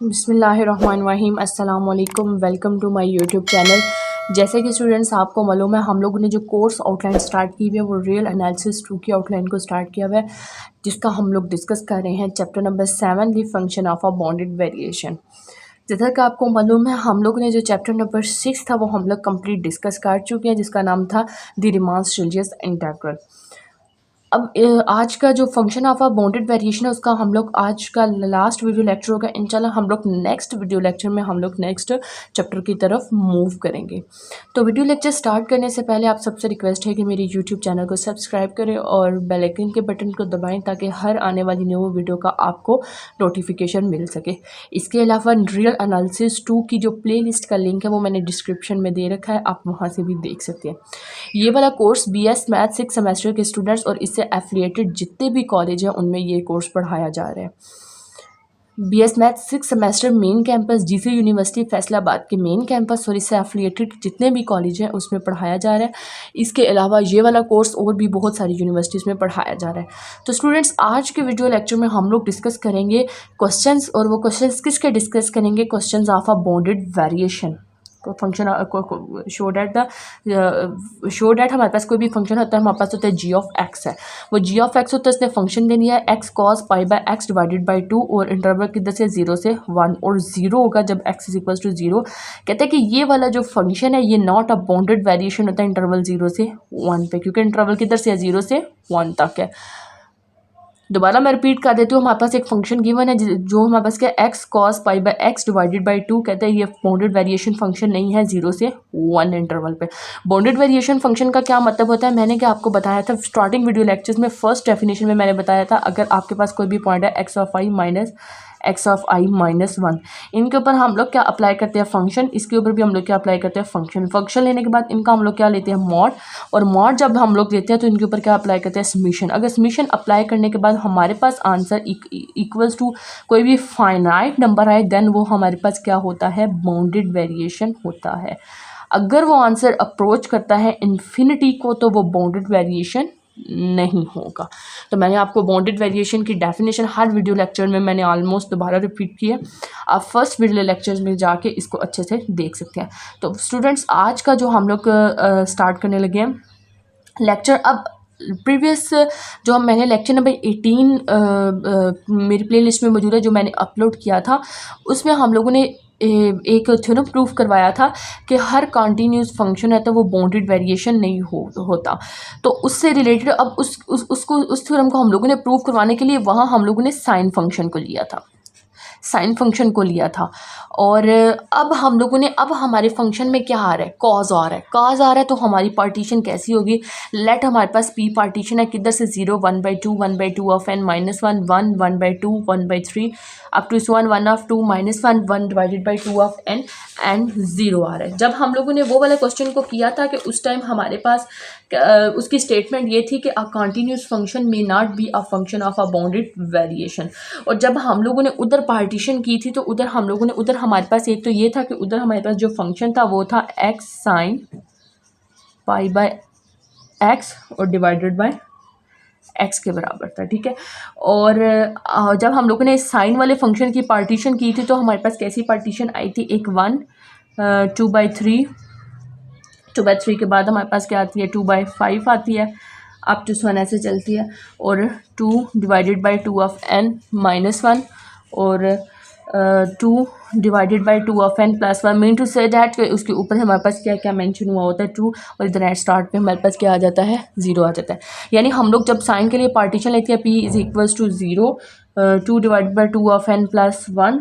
बिस्मिल्लाहिर्रहमानिर्रहीम अस्सलाम वालेकुम। Welcome to my YouTube channel. जैसे कि स्टूडेंट्स आपको मालूम है, हम लोगों ने जो कोर्स आउटलाइन स्टार्ट की हुई है वो रियल एनालिसिस 2 की आउटलाइन को स्टार्ट किया हुआ है, जिसका हम लोग डिस्कस कर रहे हैं chapter number 7 the function of a bounded variation. जैसा कि आपको मालूम है, हम लोग ने जो चैप्टर नंबर 6 था वो हम लोग कंप्लीट डिस्कस कर चुके हैं, जिसका नाम था द रीमान स्टिल्जियस इंटीग्रल। अब आज का जो function of a bounded variation है उसका हम लोग आज का लास्ट वीडियो लेक्चर होगा। इंशाल्लाह हम लोग नेक्स्ट वीडियो लेक्चर में हम लोग नेक्स्ट चैप्टर की तरफ मूव करेंगे। तो वीडियो लेक्चर स्टार्ट करने से पहले आप सबसे रिक्वेस्ट है कि मेरे यूट्यूब चैनल को सब्सक्राइब करें और बेल आइकन के बटन को दबाएं ताकि हर आने वाली न्यू वीडियो का आपको नोटिफिकेशन मिल सके। इसके अलावा रियल एनालिसिस 2 की जो प्ले लिस्ट का लिंक है वो मैंने डिस्क्रिप्शन में दे रखा है, आप वहाँ से भी देख सकते हैं। ये वाला कोर्स BS मैथ 6 सेमेस्टर के स्टूडेंट्स और इससे एफिलिएटेड जितने भी कॉलेज हैं उनमें ये कोर्स पढ़ाया जा रहा है। BS math 6 semester main campus GC university Faisalabad के मेन कैंपस और इससे एफिलिएटेड जितने भी कॉलेज हैं उसमें पढ़ाया जा रहा है। इसके अलावा ये वाला कोर्स और भी बहुत सारी यूनिवर्सिटीज़ में पढ़ाया जा रहा है। तो स्टूडेंट्स, आज के वीडियो लेक्चर में हम लोग डिस्कस करेंगे क्वेश्चंस, और वो क्वेश्चंस किसके डिस्कस करेंगे, questions of a bounded variation को फंक्शन शो डैट हमारे पास कोई भी फंक्शन होता है, हमारे पास होता है g ऑफ x है। वो g ऑफ x होता है, उसने फंक्शन देनी है x cos pi by x divided by 2 और इंटरवल किधर से 0 से 1 और 0 होगा जब x इज इक्वल टू 0। कहते हैं कि ये वाला जो फंक्शन है ये नॉट अ बाउंडेड वेरिएशन होता है इंटरवल 0 से 1 पे, क्योंकि इंटरवल किधर से है 0 से 1 तक है। दोबारा मैं रिपीट कर देती हूँ, हमारे पास एक फंक्शन गिवन है जो हमारे पास क्या x cos pi by x divided by 2। कहते हैं ये बाउंडेड वेरिएशन फंक्शन नहीं है 0 से 1 इंटरवल पे। बाउंडेड वेरिएशन फंक्शन का क्या मतलब होता है, मैंने क्या आपको बताया था स्टार्टिंग वीडियो लेक्चर्स में, फर्स्ट डेफिनेशन में मैंने बताया था, अगर आपके पास कोई भी पॉइंट है x of i minus x of i minus 1, इनके ऊपर हम लोग क्या अप्लाई करते हैं फंक्शन, इसके ऊपर भी हम लोग क्या अप्लाई करते हैं फंक्शन लेने के बाद इनका हम लोग क्या लेते हैं मॉड, और मॉड जब हम लोग लेते हैं तो इनके ऊपर क्या अप्लाई करते हैं समीशन। अगर समीशन अप्लाई करने के बाद हमारे पास आंसर इक्वल्स टू कोई भी फाइनाइट नंबर आए, देन वो हमारे पास क्या होता है, बाउंडेड वेरिएशन होता है। अगर वो आंसर अप्रोच करता है इन्फिनिटी को तो वो बाउंडेड वेरिएशन नहीं होगा। तो मैंने आपको बाउंडेड वेरिएशन की डेफिनेशन हर वीडियो लेक्चर में मैंने ऑलमोस्ट दोबारा रिपीट की है, आप फर्स्ट वीडियो लेक्चर्स में जाके इसको अच्छे से देख सकते हैं। तो स्टूडेंट्स, आज का जो हम लोग स्टार्ट करने लगे हैं लेक्चर, अब प्रीवियस जो मैंने लेक्चर नंबर 18 मेरी प्लेलिस्ट में मौजूद है जो मैंने अपलोड किया था, उसमें हम लोगों ने एक थ्योरम प्रूफ करवाया था कि हर कॉन्टीन्यूस फंक्शन है तो वो बाउंडेड वेरिएशन नहीं होता। तो उससे रिलेटेड अब उस थ्योरम को हम लोगों ने प्रूफ करवाने के लिए वहाँ हम लोगों ने साइन फंक्शन को लिया था, और अब हम लोगों ने, अब हमारे फंक्शन में क्या आ रहा है, कॉज आ रहा है। तो हमारी पार्टीशन कैसी होगी, लेट हमारे पास पी पार्टीशन है किधर से 0 1/2 of n minus 1 1 1/2 1/3 up to 1 of 2 minus 1 1 divided by 2 of n and 0 आ रहा है। जब हम लोगों ने वो वाला क्वेश्चन को किया था कि उस टाइम हमारे पास उसकी स्टेटमेंट ये थी कि a continuous function may not be a function of a bounded variation. और जब हम लोगों ने उधर पार्टीशन की थी तो उधर हम लोगों ने, उधर हमारे पास एक तो ये था कि उधर हमारे पास जो फंक्शन था वो था x sine pi by x और डिवाइडेड बाय x के बराबर था, ठीक है। और जब हम लोगों ने साइन वाले फंक्शन की पार्टीशन की थी तो हमारे पास कैसी पार्टीशन आई थी, एक 1 2/3 के बाद हमारे पास क्या आती है 2/5 आती है, अप टू 1 ऐसे चलती है, और 2 divided by 2 of n minus 1 और 2 divided by 2 of n plus 1। Mean to say that उसके ऊपर हमारे पास क्या क्या मेंशन हुआ होता है 2, और इधर एट स्टार्ट पे हमारे पास क्या आ जाता है 0 आ जाता है। यानी हम लोग जब साइन के लिए पार्टीशन लेते हैं p is equals to 0 2 divided by 2 of n plus 1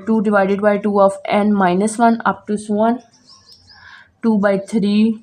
2 divided by 2 of n minus 1 up to 1 2/3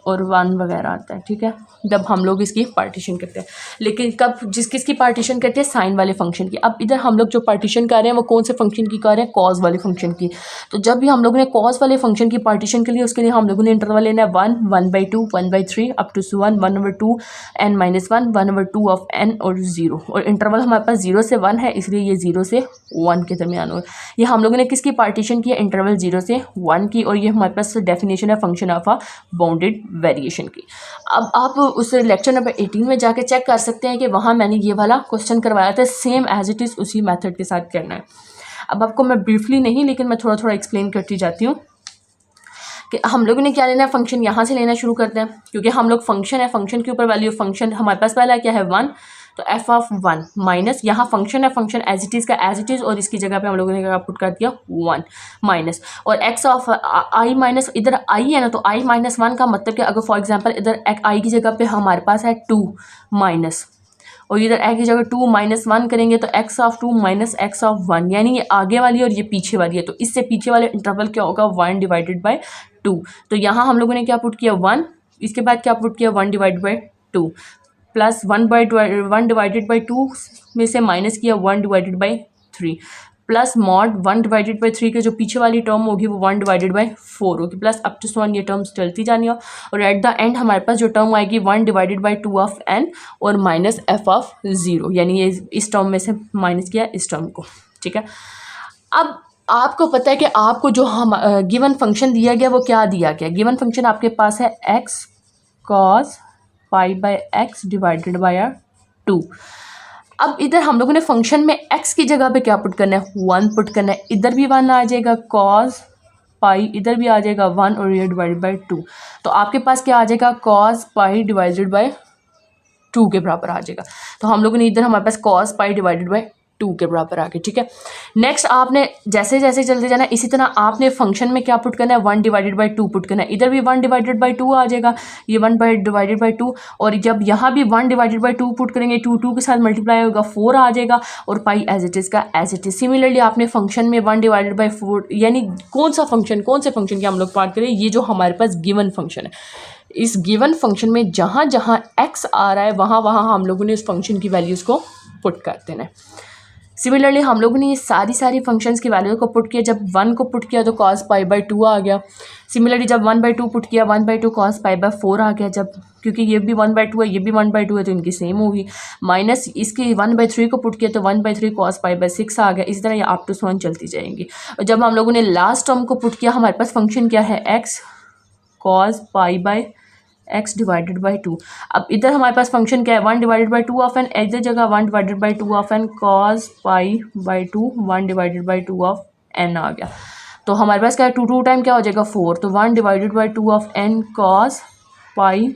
और 1 वगैरह आता है, ठीक है, जब हम लोग इसकी पार्टीशन करते हैं। लेकिन कब किसकी पार्टीशन करते हैं, साइन वाले फंक्शन की। अब इधर हम लोग जो पार्टीशन कर रहे हैं वो कौन से फंक्शन की कर रहे हैं, कॉज वाले फंक्शन की। तो जब भी हम लोगों ने कॉज वाले फंक्शन की पार्टीशन के लिए, उसके लिए हम लोगों ने इंटरवल लेना है 1 1/2 1/3 up to 1 1/2 n minus 1 1/2 of n और 0, और इंटरवल हमारे पास 0 से 1 है, इसलिए ये 0 से 1 के दरमियान हो। ये हम लोगों ने किसकी पार्टीशन की है, इंटरवल 0 से 1 की, और ये हमारे पास डेफिनेशन है function of a bounded variation की। अब आप उस लेक्चर नंबर 18 में जाके चेक कर सकते हैं कि वहाँ मैंने ये वाला क्वेश्चन करवाया था, सेम एज इट इज़ उसी मेथड के साथ करना है। अब आपको मैं ब्रीफली नहीं लेकिन मैं थोड़ा थोड़ा एक्सप्लेन करती जाती हूँ कि हम लोगों ने क्या लेना है, फंक्शन यहाँ से लेना शुरू करते हैं क्योंकि हम लोग फंक्शन है, फंक्शन के ऊपर वैल्यू फंक्शन हमारे पास पहला क्या है 1, तो एफ ऑफ 1 माइनस यहाँ फंक्शन है, फंक्शन एज इट इज़ का एज इट इज़ और इसकी जगह पे हम लोगों ने क्या पुट कर दिया 1 माइनस और एक्स ऑफ आई माइनस, इधर आई है ना तो आई माइनस 1 का मतलब कि अगर फॉर एग्जांपल इधर आई की जगह पे हमारे पास है 2 माइनस और इधर ए की जगह 2 माइनस 1 करेंगे तो x of 2 minus x of 1, यानी ये आगे वाली और ये पीछे वाली है तो इससे पीछे वाले इंटरवल क्या होगा 1 डिवाइडेड बाई 2। तो यहाँ हम लोगों ने क्या पुट किया 1, इसके बाद क्या पुट किया 1 divided by 2 plus 1 divided by 2 में से माइनस किया 1 divided by 3 plus mod 1 divided by 3 के जो पीछे वाली टर्म होगी वो 1 डिवाइडेड बाई 4 होगी प्लस अप टू 1 ये टर्म्स चलती जानी हो और एट द एंड हमारे पास जो टर्म आएगी 1 डिवाइडेड बाई 2 ऑफ n और माइनस एफ ऑफ 0, यानी ये इस टर्म में से माइनस किया इस टर्म को। ठीक है, अब आपको पता है कि आपको जो हम गिवन फंक्शन दिया गया वो क्या दिया गया, गिवन फंक्शन आपके पास है x cos pi by x divided by 2। अब इधर हम लोगों ने फंक्शन में x की जगह पे क्या पुट करना है 1 पुट करना है, इधर भी 1 आ जाएगा cos पाई, इधर भी आ जाएगा 1 और ये डिवाइडेड बाई 2, तो आपके पास क्या आ जाएगा cos पाई डिवाइडेड बाई 2 के बराबर आ जाएगा। तो हम लोगों ने इधर हमारे पास cos पाई डिवाइडेड बाई 2 के बराबर आ गए। ठीक है, नेक्स्ट आपने जैसे जैसे चलते जाना इसी तरह आपने फंक्शन में क्या पुट करना है 1 डिवाइडेड बाई 2 पुट करना है, इधर भी 1 डिवाइडेड बाई 2 आ जाएगा, ये 1 डिवाइडेड बाई 2 और जब यहाँ भी 1 डिवाइडेड बाई 2 पुट करेंगे 2 के साथ मल्टीप्लाई होगा 4 आ जाएगा और पाई एज इट इज़ का एज इट इज़। सिमिलरली आपने फंक्शन में 1 डिवाइडेड बाई 4 यानी कौन से फंक्शन की हम लोग बात करें, ये जो हमारे पास गिवन फंक्शन है, इस गिवन फंक्शन में जहाँ जहाँ x आ रहा है वहाँ वहाँ हम लोगों ने उस फंक्शन की वैल्यूज़ को पुट कर देना है। सिमिलरली हम लोगों ने ये सारी फंक्शंस की वैल्यू को पुट किया, जब 1 को पुट किया तो cos पाई बाई 2 आ गया। सिमिलरली जब 1/2 पुट किया 1/2 cos पाई बाई 4 आ गया, जब क्योंकि ये भी 1/2 है ये भी 1/2 है तो इनकी सेम होगी। माइनस इसकी 1/3 को पुट किया तो 1/3 cos पाई बाई 6 आ गया। इसी तरह ये अप टू 1 चलती जाएंगी। और जब हम लोगों ने लास्ट टर्म को पुट किया हमारे पास फंक्शन क्या है x cos pi by x divided by 2। अब इधर हमारे पास फंक्शन क्या है 1 डिवाइडेड बाई 2 ऑफ n, इधर जगह 1 divided by 2 of n cos pi by 2 1 divided by 2 of n आ गया। तो हमारे पास क्या है 2 टाइम क्या हो जाएगा 4, तो 1 divided by 2 of n cos pi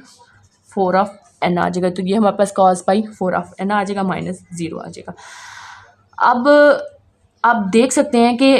4 of n आ जाएगा। तो ये हमारे पास cos पाई 4 ऑफ n आ जाएगा माइनस 0 आ जाएगा। अब आप देख सकते हैं कि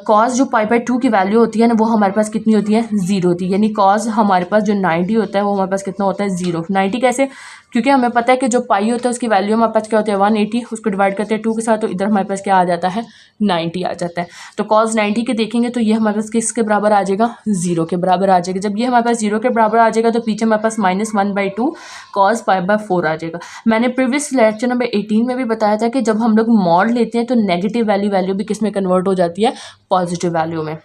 cos जो पाई बाई 2 की वैल्यू होती है ना वो हमारे पास कितनी होती है 0 होती है, यानी cos हमारे पास जो 90 होता है वो हमारे पास कितना होता है 0। 90 कैसे, क्योंकि हमें पता है कि जो पाई होता है उसकी वैल्यू हमारे पास क्या होती है 180, उसको डिवाइड करते हैं 2 के साथ तो इधर हमारे पास क्या आ जाता है 90 आ जाता है। तो cos 90 के देखेंगे तो ये हमारे पास किसके बराबर आ जाएगा 0 के बराबर आ जाएगा। जब ये हमारे पास 0 के बराबर आ जाएगा तो पीछे हमारे पास -1/2 cos पाई बाई 4 आ जाएगा। मैंने प्रीवियस लेक्चर नंबर 18 में भी बताया था कि जब हम लोग मॉड लेते हैं तो नेगेटिव वैल्यू भी किस में कन्वर्ट हो जाती है पॉजिटिव वैल्यू में।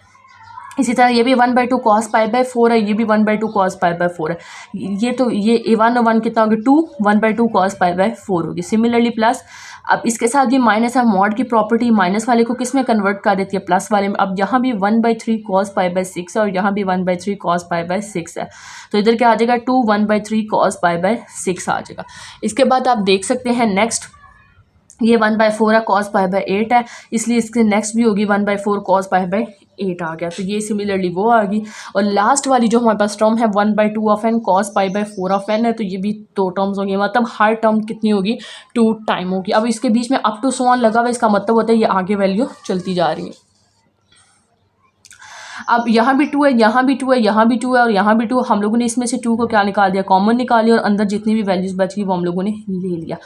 इसी तरह ये भी 1/2 cos पाई बाई 4 है, ये भी 1/2 cos पाई बाई 4 है। ये तो ये 1 और 1 कितना होगी 2, 1/2 cos पाई बाई 4 होगी। सिमिलरली प्लस, अब इसके साथ भी माइनस है, मॉड की प्रॉपर्टी माइनस वाले को किस में कन्वर्ट कर देती है प्लस वाले में। अब यहाँ भी 1/3 cos पाई बाई 6 है और यहाँ भी 1/3 cos पाई बाई 6 है, तो इधर क्या आ जाएगा 2 1/3 cos पाई बाई 6 आ जाएगा। इसके बाद आप देख सकते हैं नेक्स्ट ये 1/4 है cos पाई बाई 8 है, इसलिए इसके नेक्स्ट भी होगी 1/4 cos पाई बाई 8 आ गया। तो ये सिमिलरली वो आ गई। और लास्ट वाली जो हमारे पास टर्म है 1/2 of n cos pi by 4 of n है, तो ये भी 2 टर्म्स होंगी, मतलब हर टर्म कितनी होगी 2 टाइम होगी। अब इसके बीच में अप टू 1 लगा हुआ, इसका मतलब होता है ये आगे वैल्यू चलती जा रही है। अब यहाँ भी 2 है, यहाँ भी 2 है, यहाँ भी 2 है और यहाँ भी 2। हम लोगों ने इसमें से 2 को क्या निकाल दिया कॉमन निकाली और अंदर जितनी भी वैल्यूज़ बची वो हम लोगों ने ले लिया।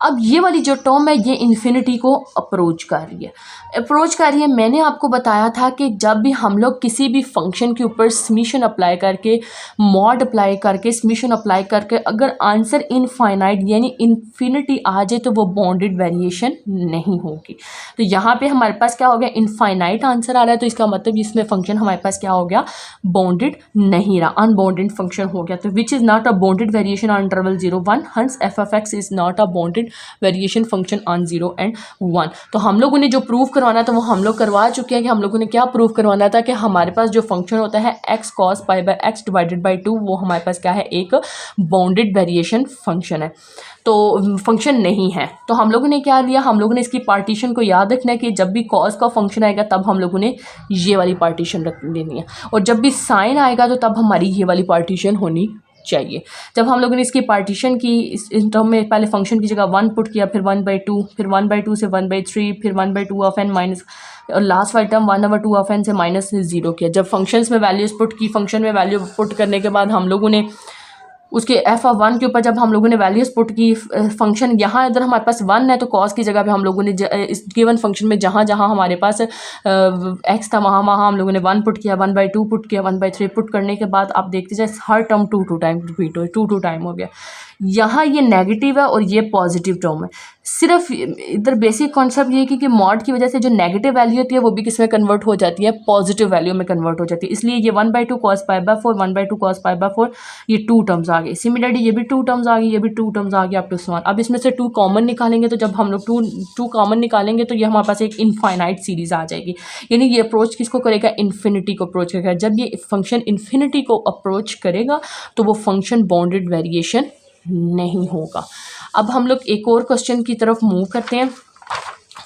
अब ये वाली जो टर्म है ये इन्फिनिटी को अप्रोच कर रही है। मैंने आपको बताया था कि जब भी हम लोग किसी भी फंक्शन के ऊपर समीशन अप्लाई करके मॉड अप्लाई करके समीशन अप्लाई करके अगर आंसर इनफाइनाइट यानी इन्फिनिटी आ जाए तो वो बाउंडेड वेरिएशन नहीं होगी। तो यहाँ पे हमारे पास क्या हो गया इनफाइनाइट आंसर आ रहा है, तो इसका मतलब इसमें फंक्शन हमारे पास क्या हो गया बाउंडेड नहीं रहा, अनबाउंडेड फंक्शन हो गया। तो which is not a bounded variation on interval 0 1, हंस f of x is not a bounded bounded variation function on 0 and 1। तो हम लोगों ने जो प्रूव करवाना था वो हम लोग करवा चुके हैं कि हम लोगों ने क्या प्रूव करवाना था कि हमारे पास जो फंक्शन होता है x cos pi by x divided by 2 वो हमारे पास क्या है, एक बाउंडेड वेरिएशन फंक्शन है, तो फंक्शन नहीं है। तो हम लोगों ने क्या लिया, हम लोगों ने इसकी पार्टीशन को याद रखना है कि जब भी कॉस का फंक्शन आएगा तब हम लोगों ने ये वाली पार्टीशन रख लेनी है, और जब भी साइन आएगा तो तब हमारी ये वाली पार्टीशन होनी चाहिए। जब हम लोगों ने इसकी पार्टीशन की इस टर्म में पहले फंक्शन की जगह 1 पुट किया, फिर 1/2, फिर 1/2 से 1/3, फिर 1/2 ऑफ n माइनस, और लास्ट वाली टर्म 1/2 ऑफ n से माइनस 0 किया। जब फंक्शंस में वैल्यूज पुट की, फंक्शन में वैल्यू पुट करने के बाद हम लोगों ने उसके f(1) के ऊपर जब हम लोगों ने वैल्यूज पुट की, फंक्शन यहाँ इधर हमारे पास 1 है तो कॉस की जगह पे हम लोगों ने इस गिवन फंक्शन में जहाँ जहाँ हमारे पास x था वहाँ वहाँ हम लोगों ने 1 पुट किया, 1/2 पुट किया, 1/3 पुट करने के बाद आप देखते जाए हर टर्म 2 टाइम रिपीट हो, 2 टाइम हो गया। यहाँ ये नेगेटिव है और ये पॉजिटिव टर्म है। सिर्फ इधर बेसिक कॉन्सेप्ट ये है कि मॉड की वजह से जो नेगेटिव वैल्यू होती है वो भी किस में कन्वर्ट हो जाती है, पॉजिटिव वैल्यू में कन्वर्ट हो जाती है। इसलिए ये 1/2 cos π/4, 1/2 cos π/4 ये 2 टर्म्स आ गए। सिमिलरली ये भी 2 टर्म्स आ गई, ये भी 2 टर्म्स आ गई, अप टू 1। अब इसमें से 2 कॉमन निकालेंगे, तो जब हम लोग 2 कॉमन निकालेंगे तो ये हमारे पास एक इनफाइनाइट सीरीज आ जाएगी। यानी ये अप्रोच किसको करेगा, इन्फिनिटी को अप्रोच करेगा। जब ये फंक्शन इन्फिनिटी को अप्रोच करेगा तो वो फंक्शन बाउंडेड वेरिएशन नहीं होगा। अब हम लोग एक और क्वेश्चन की तरफ मूव करते हैं,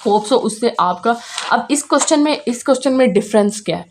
होप सो उससे आपका, अब इस क्वेश्चन में डिफरेंस क्या है,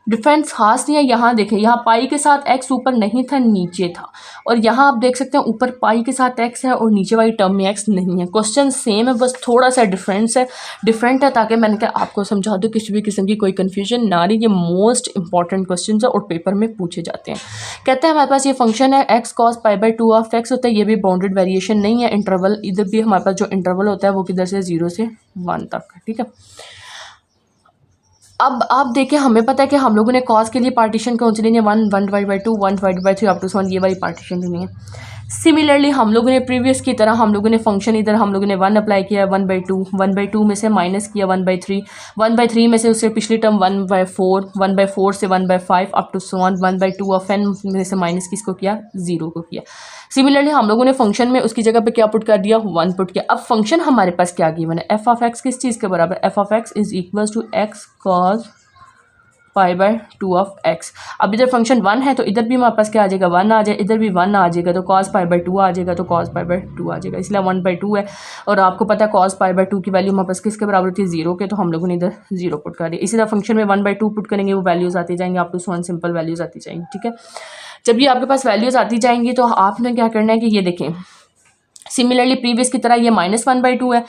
डिफरेंस खास नहीं है। यहाँ देखें, यहाँ पाई के साथ x ऊपर नहीं था, नीचे था, और यहाँ आप देख सकते हैं ऊपर पाई के साथ x है और नीचे वाली टर्म में x नहीं है। क्वेश्चन सेम है, बस थोड़ा सा डिफरेंट है, ताकि मैंने कहा आपको समझा दूँ, किसी भी किस्म की कोई कन्फ्यूजन ना रही। ये मोस्ट इंपॉर्टेंट क्वेश्चन है और पेपर में पूछे जाते हैं। कहते हैं हमारे पास ये फंक्शन है x cos π/2 ऑफ x होता है, ये भी बाउंडेड वेरिएशन नहीं है। इंटरवल इधर भी हमारे पास जो इंटरवल होता है वो किधर से 0 से 1 तक, ठीक है। अब आप देखें, हमें पता है कि हम लोगों ने कॉस के लिए पार्टीशन कौन सी लेनी है, 1/2, 1/3 अप टू 1, ये वाली पार्टीशन लेनी है। सिमिलरली हम लोगों ने प्रीवियस की तरह हम लोगों ने फंक्शन इधर हम लोगों ने 1 अप्लाई किया, 1/2 में से माइनस किया 1/3 में से उससे पिछली टर्म 1/4, 1/4 से 1/5 अप टू 1/2 ऑफ n में से माइनस किसको किया, 0 को किया। सिमिलरली हम लोगों ने फंक्शन में उसकी जगह पे क्या पुट कर दिया, 1 पुट किया। अब फंक्शन हमारे पास क्या गिवन है, f(x) किस चीज़ के बराबर, f(x) is equal to x cos π/2 of x। अब इधर फंक्शन 1 है तो इधर भी हमारे पास क्या आ जाएगा, 1 आ जाए, इधर भी 1 आ जाएगा तो cos π/2 आ जाएगा, तो cos π/2 आ जाएगा, इसलिए 1/2 है। और आपको पता है cos π/2 की वैल्यू हमारे पास किसके बराबर होती है, 0 के, तो हम लोगों ने इधर 0 पुट कर दिया। इसी तरह फंक्शन में 1/2 पुट करेंगे, वो वैल्यूज़ आती जाएंगे, आप तो 1 सिंपल वैल्यूज़ आती जाएंगी, ठीक है। जब ये आपके पास वैल्यूज़ आती जाएंगी तो आपने क्या करना है कि ये देखें, सिमिलरली प्रीवियस की तरह ये -1/2 है,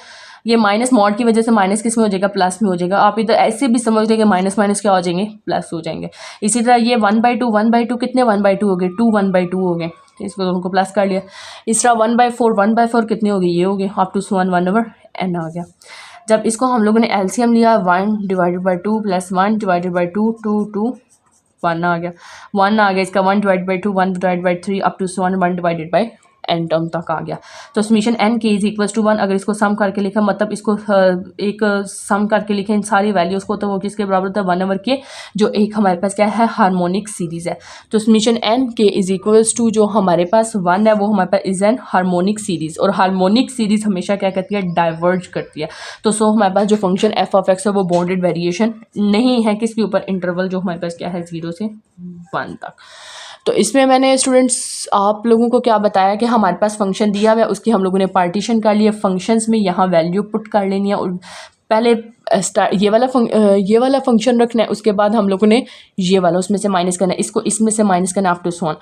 ये माइनस मॉड की वजह से माइनस किस में हो जाएगा, प्लस में हो जाएगा। आप इधर ऐसे भी समझ लेंगे माइनस माइनस क्या हो जाएंगे, प्लस हो जाएंगे। इसी तरह ये 1/2 कितने 1/2 हो गए, 2 1/2 हो गए, इसको दोनों को प्लस कर लिया। इस तरह 1/4 कितने हो गए, ये हो गए, अप टू 1/n आ गया। जब इसको हम लोगों ने एलसीएम लिया, 1/2 प्लस 1/2 2 1 आ गया, 1 आ गया, इसका 1/2 1/3 अप टू 1/n टर्म तक आ गया। तो summation n k is equals to 1। अगर इसको सम करके लिखा, मतलब इसको एक सम करके लिखें इन सारी वैल्यूज़ को, तो वो किसके बराबर होता है, 1/k, जो एक हमारे पास क्या है, हार्मोनिक सीरीज़ है। तो summation n k is equals to जो हमारे पास 1 है वो हमारे पास इज एन हार्मोनिक सीरीज़, और हार्मोनिक सीरीज़ हमेशा क्या करती है, डाइवर्ज करती है। तो सो हमारे पास जो फंक्शन f(x) है वो बाउंडेड वेरिएशन नहीं है, किसके ऊपर, इंटरवल जो हमारे पास क्या है, 0 से 1 तक। तो इसमें मैंने स्टूडेंट्स आप लोगों को क्या बताया कि हमारे पास फंक्शन दिया हुआ है, उसकी हम लोगों ने पार्टीशन कर लिया, फंक्शंस में यहाँ वैल्यू पुट कर लेनी है, और पहले ये वाला फंक्शन रखना है, उसके बाद हम लोगों ने ये वाला उसमें से माइनस करना है, इसको इसमें से माइनस करना है, अप टू 1।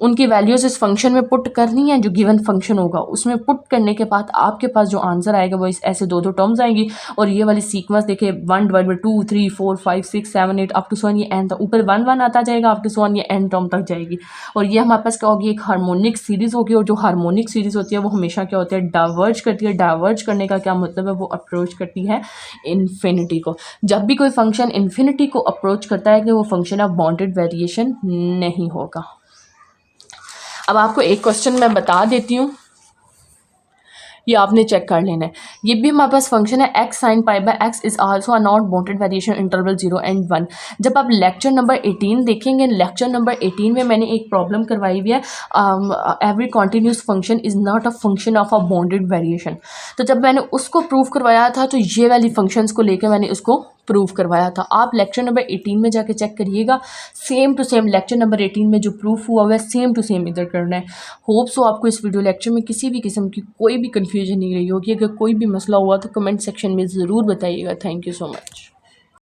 उनकी वैल्यूज़ इस फंक्शन में पुट करनी है, जो गिवन फंक्शन होगा उसमें पुट करने के बाद आपके पास जो आंसर आएगा वो इस ऐसे 2 टर्म्स आएंगी। और ये वाली सीक्वेंस देखिए, 1/2 3 4 5 6 7 8 अप टू 1, ये n तक ऊपर 1 1 आता जाएगा, अप टू 1 ये n टर्म तक जाएगी। और ये हमारे पास क्या होगी, एक हार्मोनिक सीरीज़ होगी, और जो हार्मोनिक सीरीज़ होती है वो हमेशा क्या होती है, डाइवर्ज करती है। डाइवर्ज करने का क्या मतलब है, वो अप्रोच करती है इन्फिनिटी को। जब भी कोई फंक्शन इन्फिनिटी को अप्रोच करता है कि वो फंक्शन ऑफ बाउंडेड वेरिएशन नहीं होगा। अब आपको एक क्वेश्चन मैं बता देती हूँ, ये आपने चेक कर लेना है ये भी हमारे पास फंक्शन है x sine pi by x is also a not bounded variation interval 0 and 1। जब आप लेक्चर नंबर 18 देखेंगे, लेक्चर नंबर 18 में मैंने एक प्रॉब्लम करवाई हुई है, every continuous function is not a function of a bounded variation. तो जब मैंने उसको प्रूव करवाया था तो ये वाली फंक्शंस को लेकर मैंने उसको प्रूव करवाया था। आप लेक्चर नंबर 18 में जाके चेक करिएगा, same to same lecture number 18 में जो प्रूफ हुआ हुआ है सेम टू सेम इधर करना है। होप सो आपको इस वीडियो लेक्चर में किसी भी किस्म की कोई भी कन्फ्यूजन नहीं रही होगी। अगर कोई भी मसला हुआ तो कमेंट सेक्शन में ज़रूर बताइएगा। Thank you so much.